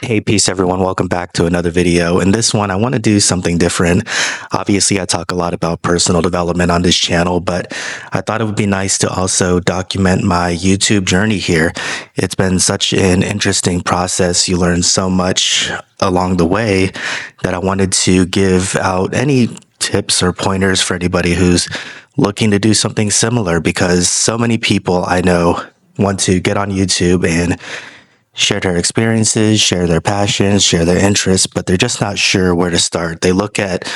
Hey, peace, everyone. Welcome back to another video. In this one, I want to do something different. Obviously, I talk a lot about personal development on this channel, but I thought it would be nice to also document my YouTube journey here. It's been such an interesting process. You learn so much along the way that I wanted to give out any tips or pointers for anybody who's looking to do something similar because so many people I know want to get on YouTube and share their experiences, share their passions, share their interests, but they're just not sure where to start. They look at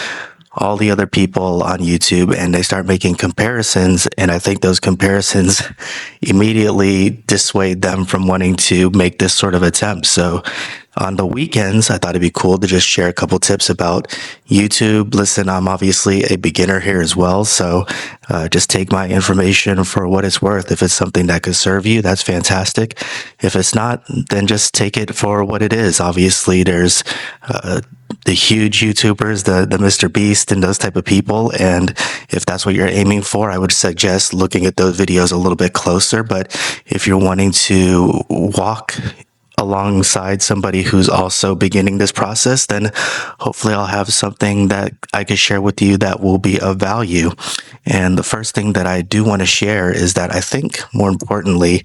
all the other people on YouTube and they start making comparisons. And I think those comparisons immediately dissuade them from wanting to make this sort of attempt. So on the weekends, I thought it'd be cool to just share a couple tips about YouTube. Listen, I'm obviously a beginner here as well. So just take my information for what it's worth. If it's something that could serve you, that's fantastic. If it's not, then just take it for what it is. Obviously, there's the huge YouTubers, the Mr. Beast and those type of people. And if that's what you're aiming for, I would suggest looking at those videos a little bit closer. But if you're wanting to walk alongside somebody who's also beginning this process, then hopefully I'll have something that I can share with you that will be of value. And the first thing that I do want to share is that I think more importantly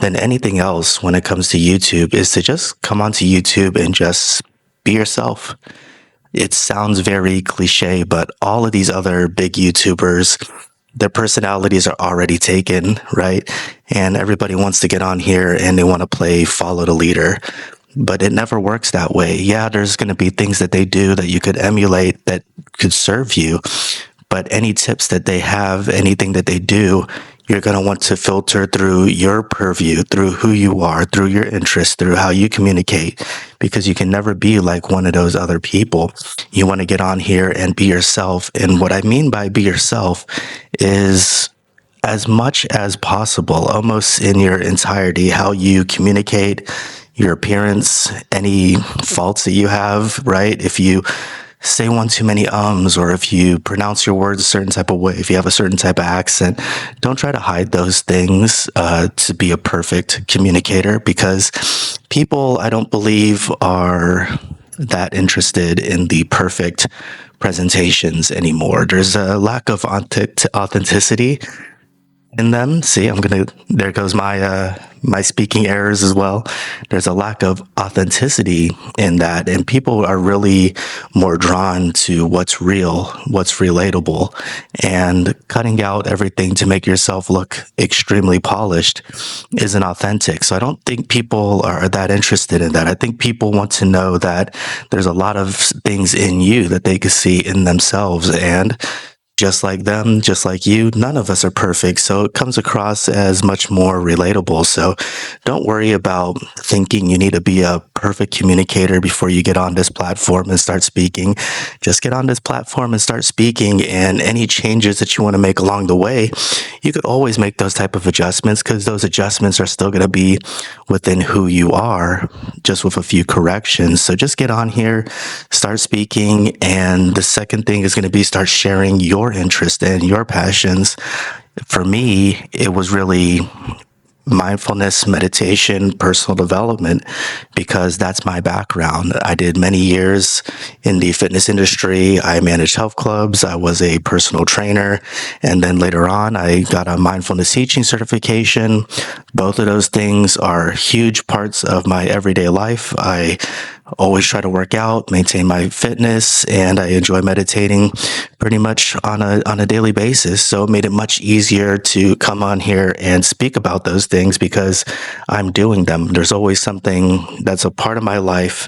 than anything else when it comes to YouTube is to just come onto YouTube and just be yourself. It sounds very cliche, but all of these other big YouTubers, their personalities are already taken, right? And everybody wants to get on here and they want to play follow the leader, but it never works that way. Yeah, there's going to be things that they do that you could emulate that could serve you, but any tips that they have, anything that they do, you're going to want to filter through your purview, through who you are, through your interests, through how you communicate, because you can never be like one of those other people. You want to get on here and be yourself. And what I mean by be yourself is as much as possible, almost in your entirety, how you communicate, your appearance, any faults that you have, right? If you say one too many ums, or if you pronounce your words a certain type of way, if you have a certain type of accent, don't try to hide those things to be a perfect communicator, because people, I don't believe, are that interested in the perfect presentations anymore. There's a lack of authenticity in them. See, there goes my speaking errors as well. There's a lack of authenticity in that, and people are really more drawn to what's real, what's relatable, and cutting out everything to make yourself look extremely polished isn't authentic. So I don't think people are that interested in that. I think people want to know that there's a lot of things in you that they can see in themselves, and just like them, just like you, none of us are perfect. So it comes across as much more relatable. So don't worry about thinking you need to be a perfect communicator before you get on this platform and start speaking. Just get on this platform and start speaking, and any changes that you want to make along the way, you could always make those type of adjustments, because those adjustments are still going to be within who you are, just with a few corrections. So just get on here, start speaking. And the second thing is going to be start sharing your interest and your passions. For me, it was really mindfulness, meditation, personal development, because that's my background. I did many years in the fitness industry. I managed health clubs. I was a personal trainer. And then later on, I got a mindfulness teaching certification. Both of those things are huge parts of my everyday life. I always try to work out, maintain my fitness, and I enjoy meditating pretty much on a daily basis. So it made it much easier to come on here and speak about those things because I'm doing them. There's always something that's a part of my life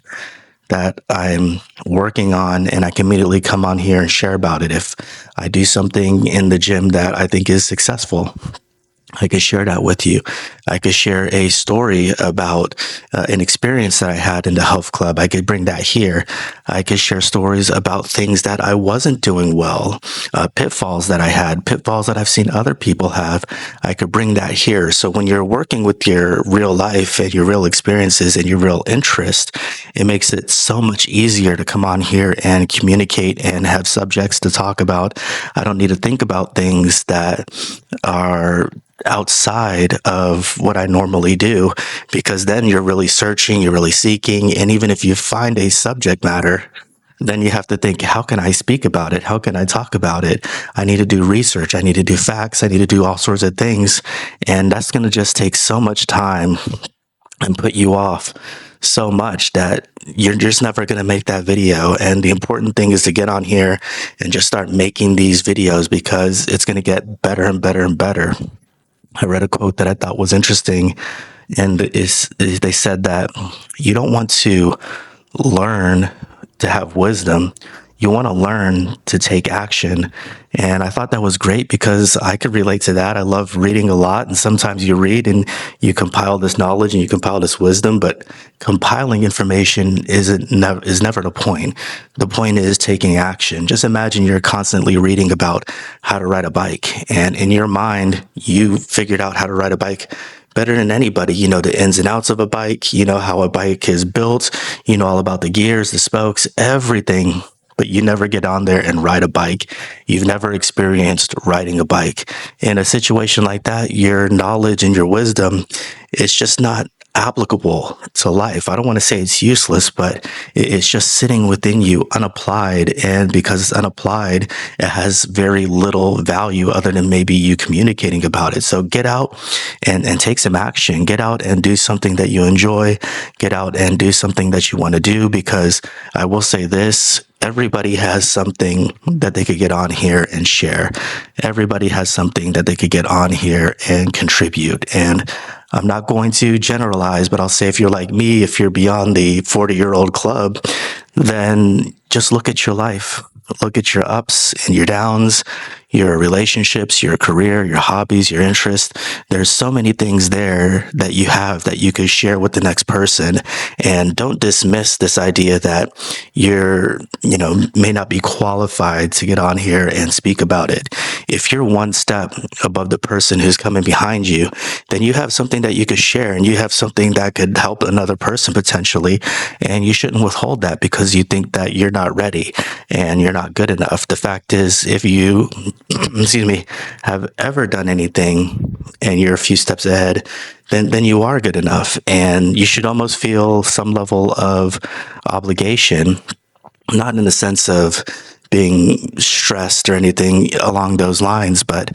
that I'm working on, and I can immediately come on here and share about it. If I do something in the gym that I think is successful, I could share that with you. I could share a story about an experience that I had in the health club. I could bring that here. I could share stories about things that I wasn't doing well, pitfalls that I had, pitfalls that I've seen other people have. I could bring that here. So when you're working with your real life and your real experiences and your real interest, it makes it so much easier to come on here and communicate and have subjects to talk about. I don't need to think about things that are outside of what I normally do, because then you're really searching, you're really seeking. And even if you find a subject matter, then you have to think, how can I speak about it? How can I talk about it? I need to do research. I need to do facts. I need to do all sorts of things. And that's going to just take so much time and put you off so much that you're just never going to make that video. And the important thing is to get on here and just start making these videos, because it's going to get better and better and better. I read a quote that I thought was interesting, and they said that you don't want to learn to have wisdom. You want to learn to take action. And I thought that was great because I could relate to that. I love reading a lot. And sometimes you read and you compile this knowledge and you compile this wisdom, but compiling information is never the point. The point is taking action. Just imagine you're constantly reading about how to ride a bike, and in your mind, you figured out how to ride a bike better than anybody. You know the ins and outs of a bike, you know how a bike is built, you know all about the gears, the spokes, everything, but you never get on there and ride a bike. You've never experienced riding a bike. In a situation like that, your knowledge and your wisdom is just not applicable to life. I don't want to say it's useless, but it's just sitting within you unapplied. And because it's unapplied, it has very little value other than maybe you communicating about it. So get out and take some action. Get out and do something that you enjoy. Get out and do something that you want to do, because I will say this: everybody has something that they could get on here and share. Everybody has something that they could get on here and contribute. And I'm not going to generalize, but I'll say if you're like me, if you're beyond the 40-year-old club, then just look at your life. Look at your ups and your downs, your relationships, your career, your hobbies, your interests. There's so many things there that you have that you could share with the next person. And don't dismiss this idea that may not be qualified to get on here and speak about it. If you're one step above the person who's coming behind you, then you have something that you could share, and you have something that could help another person potentially. And you shouldn't withhold that because you think that you're not ready and you're not good enough. The fact is, if you have ever done anything and you're a few steps ahead, then you are good enough. And you should almost feel some level of obligation, not in the sense of being stressed or anything along those lines, but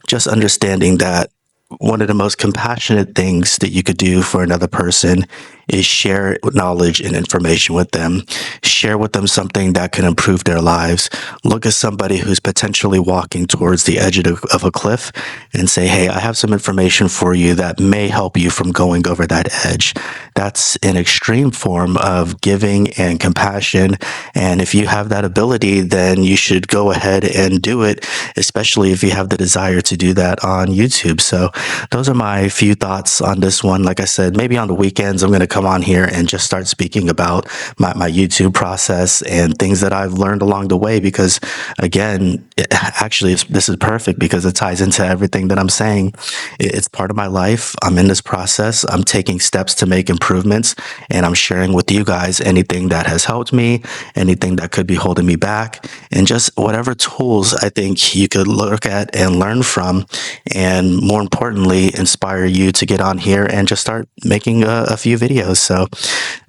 just understanding that one of the most compassionate things that you could do for another person is share knowledge and information with them. Share with them something that can improve their lives. Look at somebody who's potentially walking towards the edge of a cliff and say, hey, I have some information for you that may help you from going over that edge. That's an extreme form of giving and compassion. And if you have that ability, then you should go ahead and do it, especially if you have the desire to do that on YouTube. So those are my few thoughts on this one. Like I said, maybe on the weekends, I'm going to come on here and just start speaking about my YouTube process and things that I've learned along the way, because again, this is perfect because it ties into everything that I'm saying. It's part of my life. I'm in this process. I'm taking steps to make improvements, and I'm sharing with you guys anything that has helped me, anything that could be holding me back, and just whatever tools I think you could look at and learn from, and more importantly, inspire you to get on here and just start making a few videos. So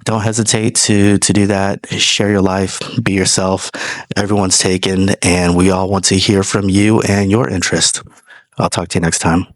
don't hesitate to do that. Share your life, be yourself. Everyone's taken, and we all want to hear from you and your interest. I'll talk to you next time.